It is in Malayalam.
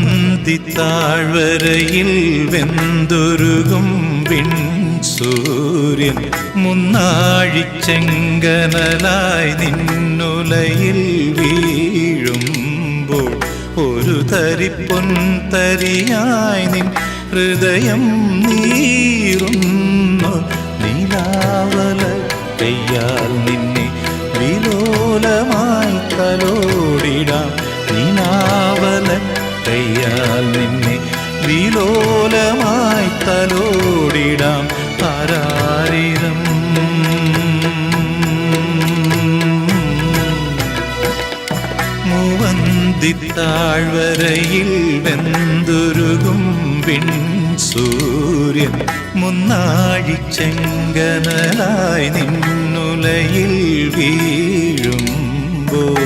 മൂവന്തിത്താഴ്വരയിൽ വെന്തുരുകും സൂര്യൻ മുന്നാഴിച്ചെങ്കനലായി നിന്നുലയിൽ വീഴുമ്പോൾ ഒരു തരിപ്പൊൻതരിയായി നിൻ ഹൃദയം നീറുന്നു. നീലാവല കയ്യാൽ നിന്നെ വിലോലമായി തലോടിടാം. നീലാവല കയ്യാൽ നിന്നെ വിലോലമായി തലോടിടാം. ആരാരിരം മൂവന്തിത്താഴ്വരയിൽ വെന്തുരുകും സൂര്യൻ മുന്നാഴിച്ചെങ്കനലായി നിന്നുലയിൽ വീഴുമ്പോൾ